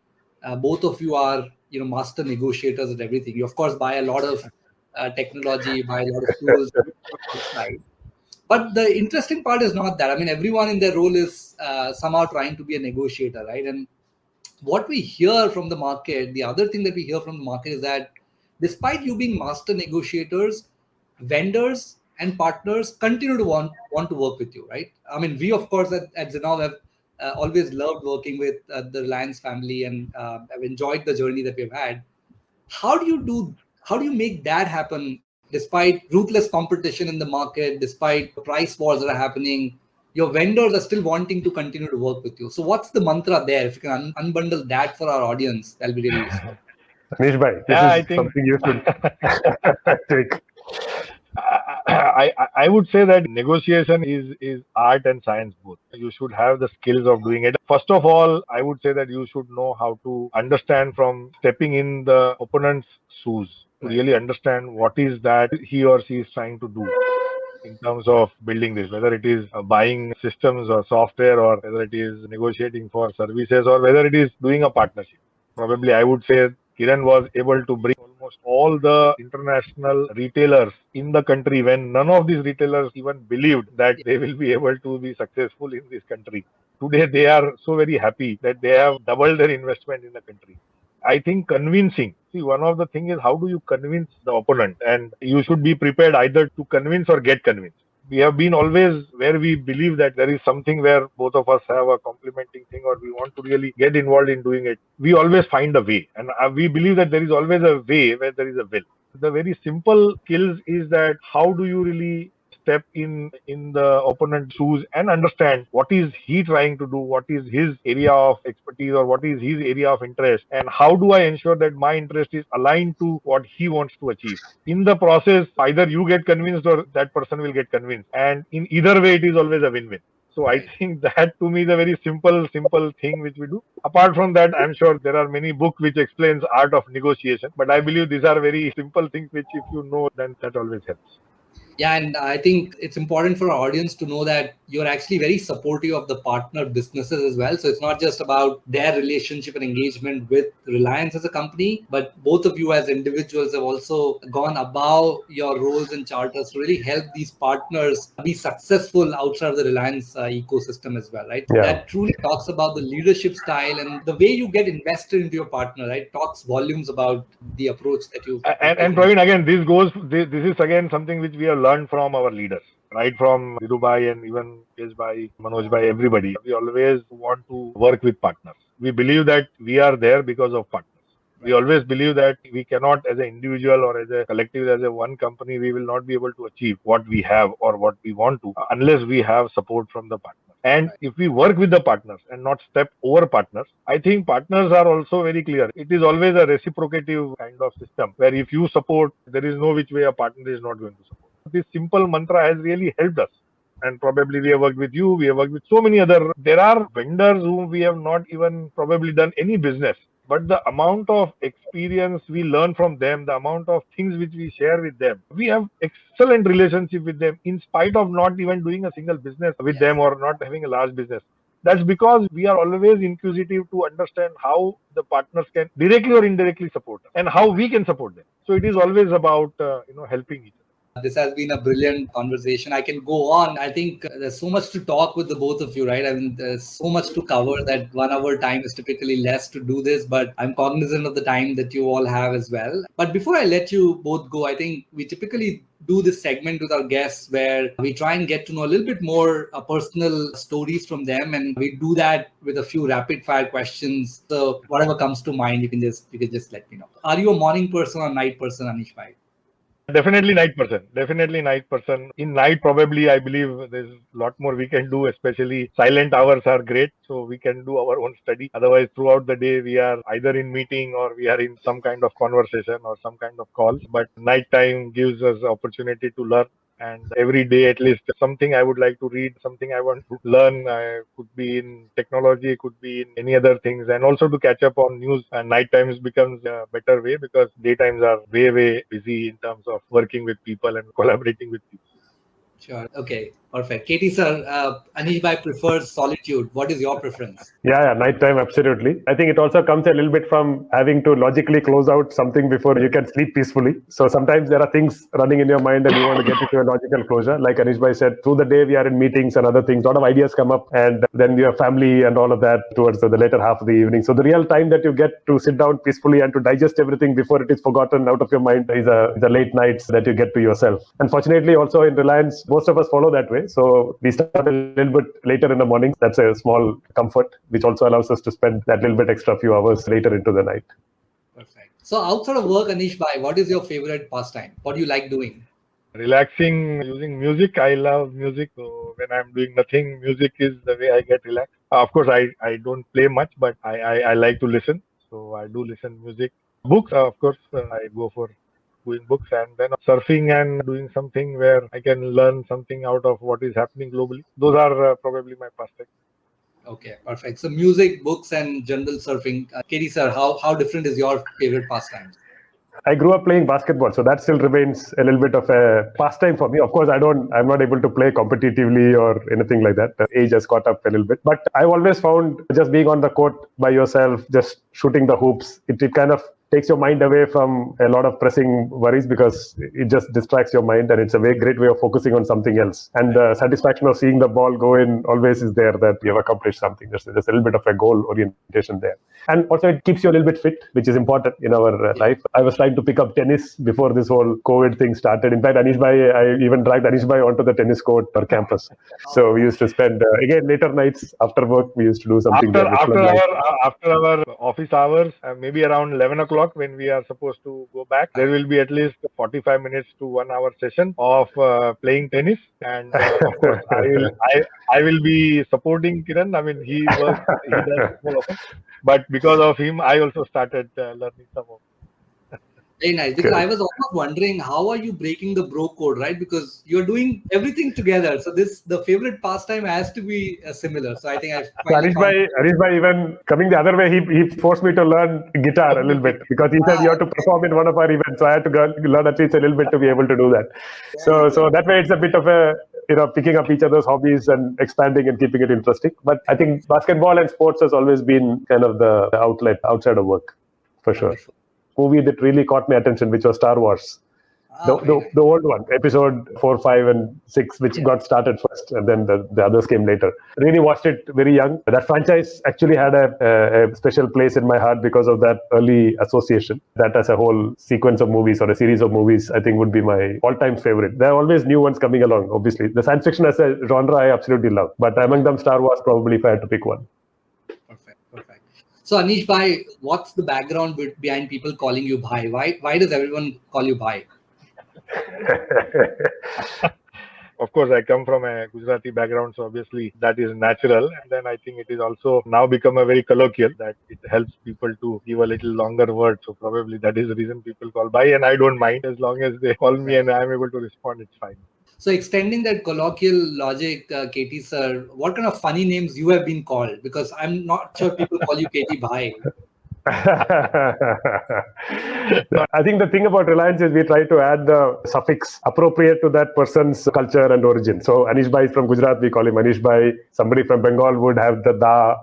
Speaker 2: both of you are, master negotiators at everything. You of course buy a lot of technology, buy a lot of tools outside. But the interesting part is not that. I mean, everyone in their role is somehow trying to be a negotiator, right? And what we hear from the market, the other thing that we hear from the market is that despite you being master negotiators, vendors and partners continue to want to work with you, right? I mean, we, of course, at Zinnov have always loved working with the Reliance family and have enjoyed the journey that we've had. How do you make that happen despite ruthless competition in the market, despite price wars that are happening? Your vendors are still wanting to continue to work with you. So what's the mantra there? If you can unbundle that for our audience, that'll be really useful.
Speaker 3: Anish bhai, this is something you should take.
Speaker 4: I would say that negotiation is art and science both. You should have the skills of doing it. First of all, I would say that you should know how to understand from stepping in the opponent's shoes, to really understand what is that he or she is trying to do in terms of building this, whether it is buying systems or software, or whether it is negotiating for services, or whether it is doing a partnership. Probably I would say Kiran was able to bring almost all the international retailers in the country when none of these retailers even believed that they will be able to be successful in this country. Today they are so very happy that they have doubled their investment in the country. I think convincing. See, one of the things is how do you convince the opponent, and you should be prepared either to convince or get convinced. We have been always where we believe that there is something where both of us have a complementing thing, or we want to really get involved in doing it. We always find a way, and we believe that there is always a way where there is a will. The very simple skills is that how do you really step in the opponent's shoes and understand what is he trying to do, what is his area of expertise, or what is his area of interest, and how do I ensure that my interest is aligned to what he wants to achieve. In the process, either you get convinced or that person will get convinced, and in either way it is always a win-win. So I think that to me is a very simple thing which we do. Apart from that, I'm sure there are many books which explains art of negotiation, but I believe these are very simple things which if you know, then that always helps.
Speaker 2: Yeah, and I think it's important for our audience to know that you're actually very supportive of the partner businesses as well. So it's not just about their relationship and engagement with Reliance as a company, but both of you as individuals have also gone above your roles and charters to really help these partners be successful outside of the Reliance ecosystem as well, right?
Speaker 3: Yeah.
Speaker 2: That truly talks about the leadership style and the way you get invested into your partner, right? Talks volumes about the approach that you
Speaker 4: and Praveen, again, this is again something which we have learned from our leaders, right? From Dhirubhai and even Mukesh, Manoj, everybody. We always want to work with partners. We believe that we are there because of partners. We always believe that we cannot, as an individual or as a collective, as a one company, we will not be able to achieve what we have or what we want to unless we have support from the partner. And if we work with the partners and not step over partners, I think partners are also very clear. It is always a reciprocative kind of system where if you support, there is no which way a partner is not going to support. This simple mantra has really helped us. And probably we have worked with you, we have worked with so many other. There are vendors whom we have not even probably done any business. But the amount of experience we learn from them, the amount of things which we share with them, we have excellent relationship with them in spite of not even doing a single business with them or not having a large business. That's because we are always inquisitive to understand how the partners can directly or indirectly support us and how we can support them. So it is always about helping each other.
Speaker 2: This has been a brilliant conversation. I can go on. I think there's so much to talk with the both of you, right? I mean, there's so much to cover that 1 hour time is typically less to do this, but I'm cognizant of the time that you all have as well. But before I let you both go, I think we typically do this segment with our guests where we try and get to know a little bit more personal stories from them, and we do that with a few rapid fire questions. So whatever comes to mind, you can just let me know. Are you a morning person or night person, Anish bhai?
Speaker 4: Definitely night person. Definitely night person. In night, probably, I believe there's a lot more we can do, especially silent hours are great. So we can do our own study. Otherwise, throughout the day, we are either in meeting or we are in some kind of conversation or some kind of call. But nighttime gives us opportunity to learn. And every day, at least something I would like to read, something I want to learn. Could be in technology, could be in any other things, and also to catch up on news. And night times becomes a better way because daytimes are way busy in terms of working with people and collaborating with people.
Speaker 2: Sure. Okay. Perfect. Katie sir, Anish bhai prefers solitude. What is your preference?
Speaker 3: Yeah, nighttime, absolutely. I think it also comes a little bit from having to logically close out something before you can sleep peacefully. So sometimes there are things running in your mind and you want to get it to a logical closure. Like Anish bhai said, through the day we are in meetings and other things, a lot of ideas come up, and then your family and all of that towards the later half of the evening. So the real time that you get to sit down peacefully and to digest everything before it is forgotten out of your mind is the late nights that you get to yourself. Unfortunately, also in Reliance, most of us follow that way. So we start a little bit later in the morning. That's a small comfort, which also allows us to spend that little bit extra few hours later into the night.
Speaker 2: Perfect. So outside of work, Anish bhai, what is your favorite pastime? What do you like doing?
Speaker 4: Relaxing using music. I love music. So when I'm doing nothing, music is the way I get relaxed. Of course, I don't play much, but I like to listen. So I do listen music. Books, of course, I go for doing books, and then surfing and doing something where I can learn something out of what is happening globally. Those are probably my pastimes.
Speaker 2: Okay, perfect. So music, books, and general surfing. Katie sir, how different is your favorite pastime?
Speaker 3: I grew up playing basketball, so that still remains a little bit of a pastime for me. Of course, I'm not able to play competitively or anything like that. The age has caught up a little bit. But I've always found just being on the court by yourself, just shooting the hoops, it kind of takes your mind away from a lot of pressing worries because it just distracts your mind, and it's a very great way of focusing on something else. And the satisfaction of seeing the ball go in always is there, that you have accomplished something. There's a little bit of a goal orientation there. And also it keeps you a little bit fit, which is important in our life. I was trying to pick up tennis before this whole COVID thing started. In fact, I even dragged Anish bhai onto the tennis court or campus. So we used to spend, again, later nights after work, we used to do something
Speaker 4: after our office hours, maybe around 11 o'clock when we are supposed to go back, there will be at least 45 minutes to 1 hour session of playing tennis. And of course, I will be supporting Kiran. I mean, he does more often. But because of him, I also started learning some of it.
Speaker 2: Very nice. Because I was almost wondering, how are you breaking the bro code, right? Because you're doing everything together. So the favorite pastime has to be similar. So I think
Speaker 3: Anish bhai, even coming the other way, he forced me to learn guitar a little bit because he said you have to perform in one of our events. So I had to learn at least a little bit to be able to do that. So that way it's a bit of a, picking up each other's hobbies and expanding and keeping it interesting. But I think basketball and sports has always been kind of the outlet outside of work, for sure. Movie that really caught my attention, which was Star Wars. The old one, episode 4, 5, and 6, which got started first, and then the others came later. Really watched it very young. That franchise actually had a special place in my heart because of that early association. That as a whole sequence of movies or a series of movies, I think would be my all-time favorite. There are always new ones coming along, obviously. The science fiction as a genre, I absolutely love. But among them, Star Wars probably if I had to pick one.
Speaker 2: Perfect. So Anish bhai, what's the background behind people calling you bhai? Why does everyone call you bhai?
Speaker 4: Of course, I come from a Gujarati background, so obviously that is natural. And then I think it is also now become a very colloquial, that it helps people to give a little longer word. So probably that is the reason people call bhai, and I don't mind as long as they call me and I am able to respond, it's fine.
Speaker 2: So extending that colloquial logic, Katie sir, what kind of funny names you have been called? Because I'm not sure people call you Katie bhai.
Speaker 3: I think the thing about Reliance is we try to add the suffix appropriate to that person's culture and origin. So Anish bhai is from Gujarat, we call him Anish bhai. Somebody from Bengal would have the da,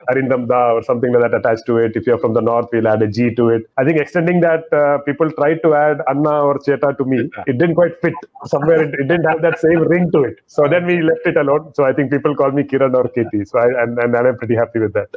Speaker 3: Arindamda or something like that attached to it. If you're from the north, we'll add a G to it. I think extending that, people tried to add Anna or Cheta to me. It didn't quite fit. Somewhere it didn't have that same ring to it. So then we left it alone. So I think people call me Kiran or KT. So and I'm pretty happy with that.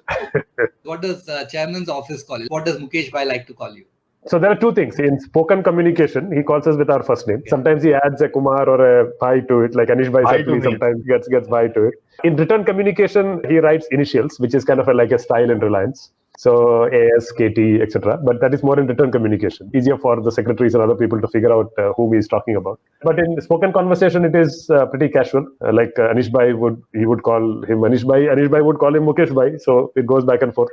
Speaker 2: What does chairman's office call you? What does Mukesh Bhai like to call you?
Speaker 3: So there are two things. In spoken communication, he calls us with our first name. Sometimes he adds a Kumar or a Bhai to it, like Anish Bhai certainly sometimes gets Bhai to it. In written communication, he writes initials, which is kind of like a style in Reliance. So AS, KT, etc. But that is more in written communication. Easier for the secretaries and other people to figure out whom he is talking about. But in spoken conversation, it is pretty casual. Like Anish Bhai would call him Anish Bhai. Anish Bhai would call him Mukesh Bhai. So it goes back and forth.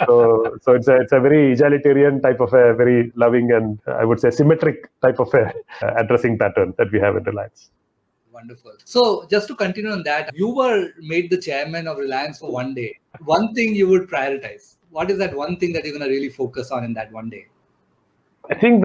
Speaker 3: so it's a very egalitarian type of a very loving and I would say symmetric type of a addressing pattern that we have in Reliance.
Speaker 2: Wonderful. So just to continue on that, you were made the chairman of Reliance for one day. One thing you would prioritize. What is that one thing that you're going to really focus on in that one day?
Speaker 3: I think,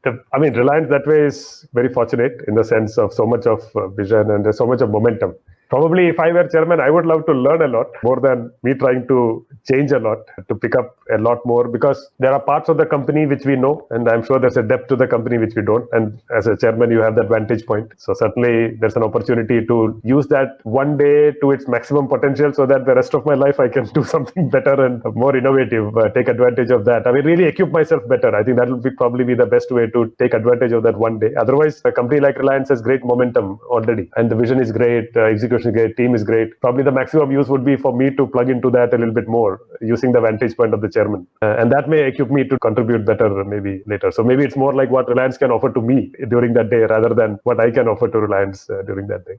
Speaker 3: Reliance that way is very fortunate in the sense of so much of vision and there's so much of momentum. Probably if I were chairman, I would love to learn a lot more than me trying to change a lot, to pick up a lot more, because there are parts of the company which we know, and I'm sure there's a depth to the company which we don't. And as a chairman, you have that vantage point. So certainly there's an opportunity to use that one day to its maximum potential so that the rest of my life I can do something better and more innovative, take advantage of that. Really equip myself better. I think that will probably be the best way to take advantage of that one day. Otherwise, a company like Reliance has great momentum already, and the vision is great, execution is great, team is great. Probably the maximum use would be for me to plug into that a little bit more using the vantage point of the chairman. And that may equip me to contribute better maybe later. So maybe it's more like what Reliance can offer to me during that day rather than what I can offer to Reliance during that day.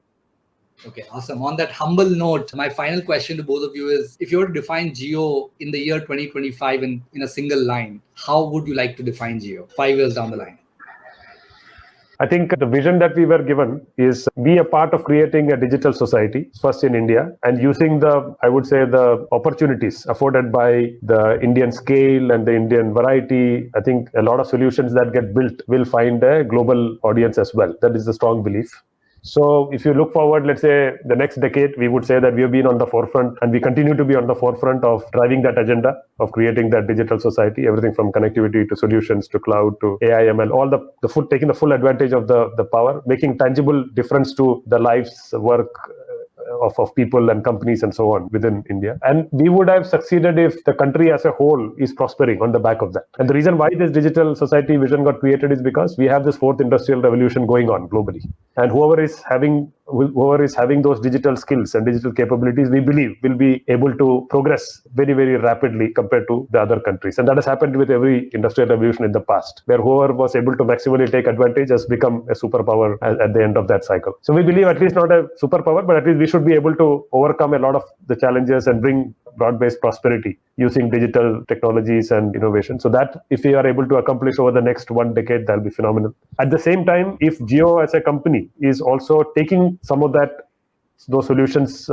Speaker 2: Okay, awesome. On that humble note, my final question to both of you is, if you were to define Jio in the year 2025 in a single line, how would you like to define Jio 5 years down the line?
Speaker 3: I think the vision that we were given is be a part of creating a digital society, first in India, and using the opportunities afforded by the Indian scale and the Indian variety. I think a lot of solutions that get built will find a global audience as well. That is the strong belief. So if you look forward, let's say the next decade, we would say that we have been on the forefront and we continue to be on the forefront of driving that agenda of creating that digital society, everything from connectivity to solutions to cloud to AI, ML, all taking the full advantage of the power, making tangible difference to the lives, work, of people and companies and so on within India. And we would have succeeded if the country as a whole is prospering on the back of that. And the reason why this digital society vision got created is because we have this fourth industrial revolution going on globally. And whoever is having those digital skills and digital capabilities, we believe will be able to progress very, very rapidly compared to the other countries. And that has happened with every industrial revolution in the past, where whoever was able to maximally take advantage has become a superpower at the end of that cycle. So we believe at least not a superpower, but at least we should be able to overcome a lot of the challenges and bring broad-based prosperity using digital technologies and innovation. So that if we are able to accomplish over the next one decade, that'll be phenomenal. At the same time, if Jio as a company is also taking some of those solutions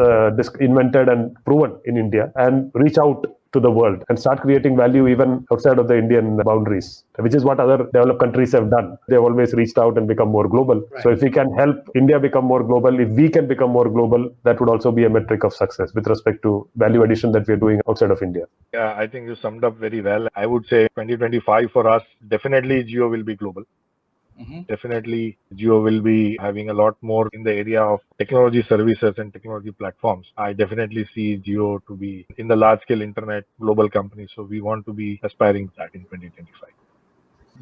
Speaker 3: invented and proven in India and reach out to the world and start creating value even outside of the Indian boundaries, which is what other developed countries have done. They've always reached out and become more global. Right. So if we can help India become more global, if we can become more global, that would also be a metric of success with respect to value addition that we're doing outside of India.
Speaker 4: Yeah, I think you summed up very well. I would say 2025 for us, definitely Jio will be global. Mm-hmm. Definitely, Jio will be having a lot more in the area of technology services and technology platforms. I definitely see Jio to be in the large-scale internet global company. So we want to be aspiring to that in 2025.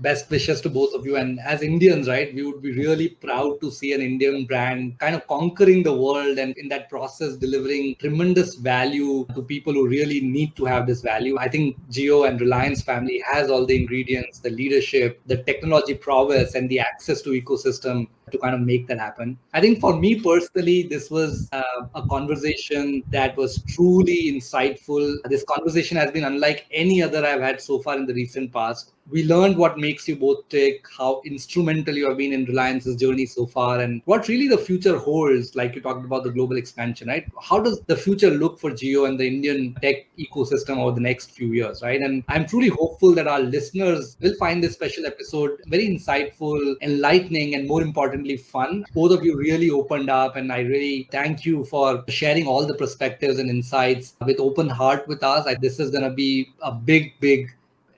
Speaker 2: Best wishes to both of you. And as Indians, right, we would be really proud to see an Indian brand kind of conquering the world and in that process delivering tremendous value to people who really need to have this value. I think Jio and Reliance family has all the ingredients, the leadership, the technology prowess, and the access to ecosystem to kind of make that happen. I think for me personally, this was a conversation that was truly insightful. This conversation has been unlike any other I've had so far in the recent past. We learned what makes you both tick, how instrumental you have been in Reliance's journey so far, and what really the future holds, like you talked about the global expansion, right? How does the future look for Jio and the Indian tech ecosystem over the next few years, right? And I'm truly hopeful that our listeners will find this special episode very insightful, enlightening, and more importantly, importantly, fun. Both of you really opened up, and I really thank you for sharing all the perspectives and insights with open heart with us. This is going to be a big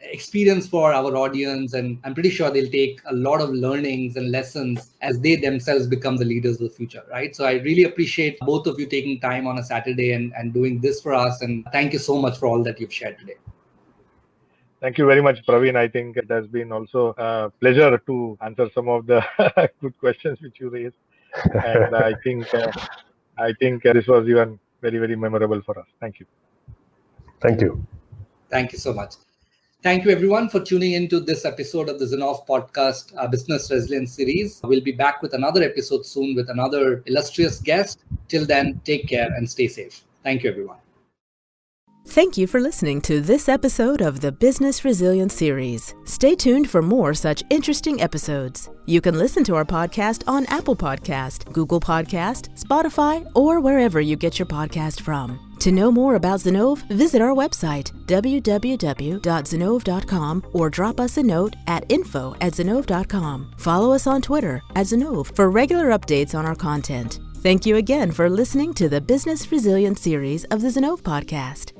Speaker 2: experience for our audience, and I'm pretty sure they'll take a lot of learnings and lessons as they themselves become the leaders of the future, right? So I really appreciate both of you taking time on a Saturday and doing this for us, and thank you so much for all that you've shared today.
Speaker 4: Thank you very much, Praveen. I think it has been also a pleasure to answer some of the good questions which you raised, and I think this was even very memorable for us. Thank you.
Speaker 3: Thank you.
Speaker 2: Thank you so much. Thank you, everyone, for tuning into this episode of the Zinnov Podcast Business Resilience Series. We'll be back with another episode soon with another illustrious guest. Till then, take care and stay safe. Thank you, everyone.
Speaker 1: Thank you for listening to this episode of the Business Resilience Series. Stay tuned for more such interesting episodes. You can listen to our podcast on Apple Podcast, Google Podcast, Spotify, or wherever you get your podcast from. To know more about Zinnov, visit our website, www.zinnov.com, or drop us a note at info@zinnov.com. Follow us on Twitter @Zinnov for regular updates on our content. Thank you again for listening to the Business Resilience Series of the Zinnov Podcast.